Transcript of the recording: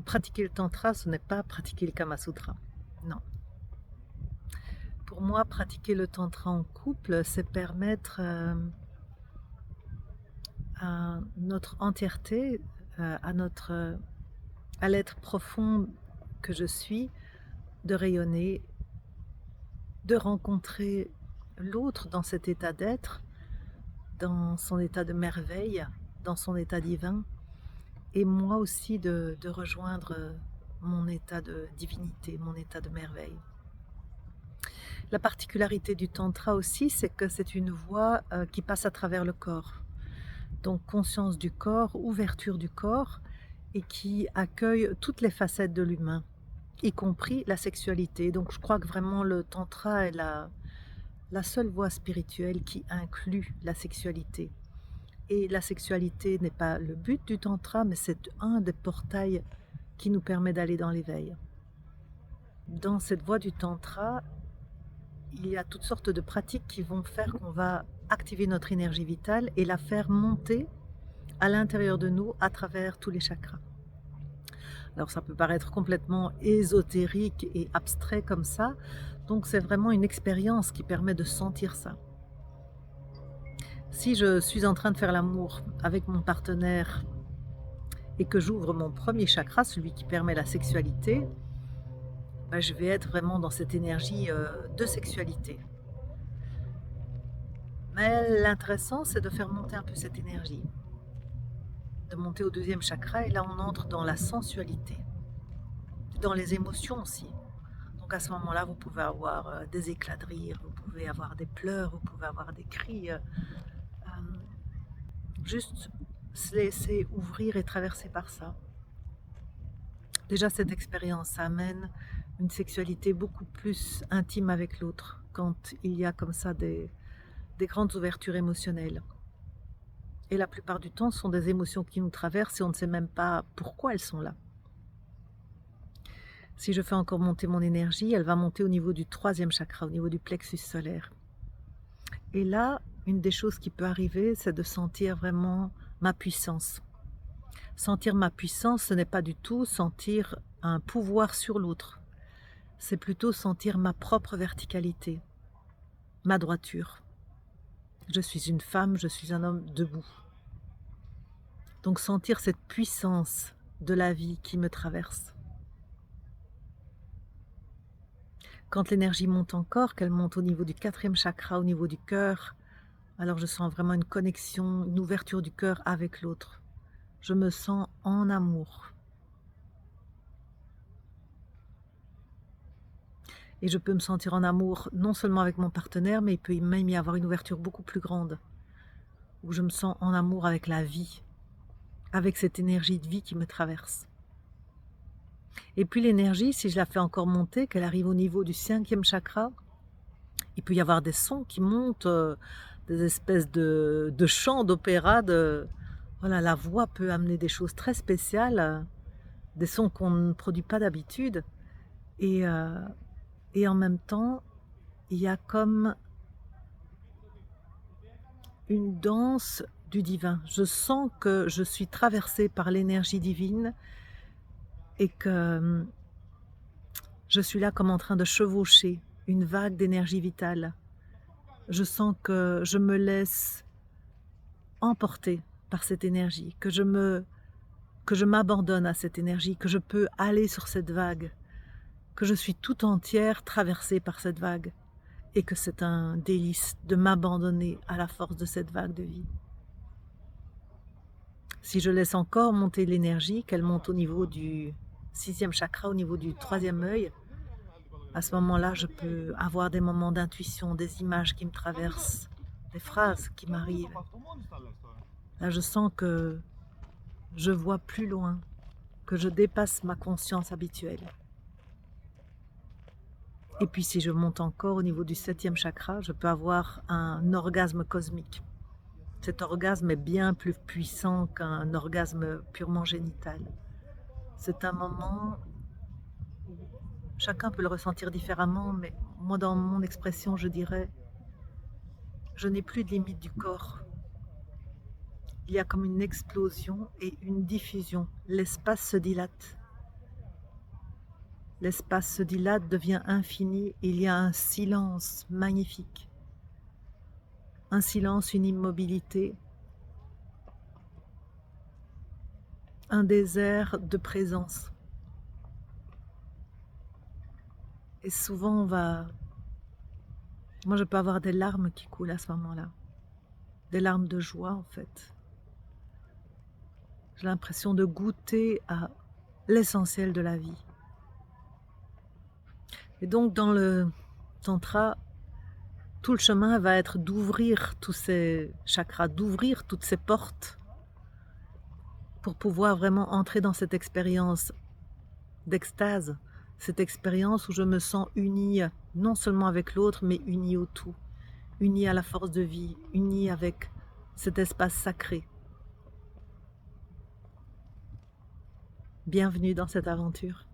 Pratiquer le tantra, ce n'est pas pratiquer le Kama Sutra. Non. Pour moi, pratiquer le tantra en couple, c'est permettre à notre entièreté, à l'être profond que je suis, de rayonner, de rencontrer l'autre dans cet état d'être, dans son état de merveille, dans son état divin, et moi aussi de rejoindre mon état de divinité, mon état de merveille. La particularité du tantra aussi, c'est que c'est une voie qui passe à travers le corps. Donc conscience du corps, ouverture du corps, et qui accueille toutes les facettes de l'humain, y compris la sexualité. Donc je crois que vraiment le tantra est la seule voie spirituelle qui inclut la sexualité. Et la sexualité n'est pas le but du tantra, mais c'est un des portails qui nous permet d'aller dans l'éveil. Dans cette voie du tantra, il y a toutes sortes de pratiques qui vont faire qu'on va activer notre énergie vitale et la faire monter à l'intérieur de nous à travers tous les chakras. Alors ça peut paraître complètement ésotérique et abstrait comme ça, donc c'est vraiment une expérience qui permet de sentir ça. Si je suis en train de faire l'amour avec mon partenaire et que j'ouvre mon premier chakra, celui qui permet la sexualité, ben je vais être vraiment dans cette énergie de sexualité. Mais l'intéressant, c'est de faire monter un peu cette énergie, de monter au deuxième chakra, et là on entre dans la sensualité, dans les émotions aussi. Donc à ce moment-là, vous pouvez avoir des éclats de rire, vous pouvez avoir des pleurs, vous pouvez avoir des cris. Juste se laisser ouvrir et traverser par ça. Déjà, cette expérience, ça amène une sexualité beaucoup plus intime avec l'autre, quand il y a comme ça des grandes ouvertures émotionnelles. Et la plupart du temps, ce sont des émotions qui nous traversent et on ne sait même pas pourquoi elles sont là. Si je fais encore monter mon énergie, elle va monter au niveau du troisième chakra, au niveau du plexus solaire. Et là, une des choses qui peut arriver, c'est de sentir vraiment ma puissance. Sentir ma puissance, ce n'est pas du tout sentir un pouvoir sur l'autre. C'est plutôt sentir ma propre verticalité, ma droiture. Je suis une femme, je suis un homme debout. Donc sentir cette puissance de la vie qui me traverse. Quand l'énergie monte encore, qu'elle monte au niveau du quatrième chakra, au niveau du cœur, alors je sens vraiment une connexion, une ouverture du cœur avec l'autre. Je me sens en amour. Et je peux me sentir en amour non seulement avec mon partenaire, mais il peut même y avoir une ouverture beaucoup plus grande, où je me sens en amour avec la vie, avec cette énergie de vie qui me traverse. Et puis l'énergie, si je la fais encore monter, qu'elle arrive au niveau du cinquième chakra, il peut y avoir des sons qui montent, des espèces de chants d'opéra, voilà, la voix peut amener des choses très spéciales, des sons qu'on ne produit pas d'habitude, et en même temps, il y a comme une danse du divin. Je sens que je suis traversée par l'énergie divine et que je suis là comme en train de chevaucher une vague d'énergie vitale. Je sens que je me laisse emporter par cette énergie, que je m'abandonne à cette énergie, que je peux aller sur cette vague, que je suis tout entière traversée par cette vague et que c'est un délice de m'abandonner à la force de cette vague de vie. Si je laisse encore monter l'énergie, qu'elle monte au niveau du sixième chakra, au niveau du troisième œil, à ce moment-là, je peux avoir des moments d'intuition, des images qui me traversent, des phrases qui m'arrivent. Là, je sens que je vois plus loin, que je dépasse ma conscience habituelle. Et puis si je monte encore au niveau du septième chakra, je peux avoir un orgasme cosmique. Cet orgasme est bien plus puissant qu'un orgasme purement génital. C'est un moment où chacun peut le ressentir différemment, mais moi dans mon expression, je dirais, je n'ai plus de limite du corps. il y a comme une explosion et une diffusion. L'espace se dilate. L'espace se dilate, devient infini, et il y a un silence magnifique. Un silence, une immobilité, un désert de présence. Et souvent moi je peux avoir des larmes qui coulent à ce moment-là. Des larmes de joie en fait. J'ai l'impression de goûter à l'essentiel de la vie. Et donc dans le tantra, tout le chemin va être d'ouvrir tous ces chakras, d'ouvrir toutes ces portes pour pouvoir vraiment entrer dans cette expérience d'extase, cette expérience où je me sens unie non seulement avec l'autre, mais unie au tout, unie à la force de vie, unie avec cet espace sacré. Bienvenue dans cette aventure.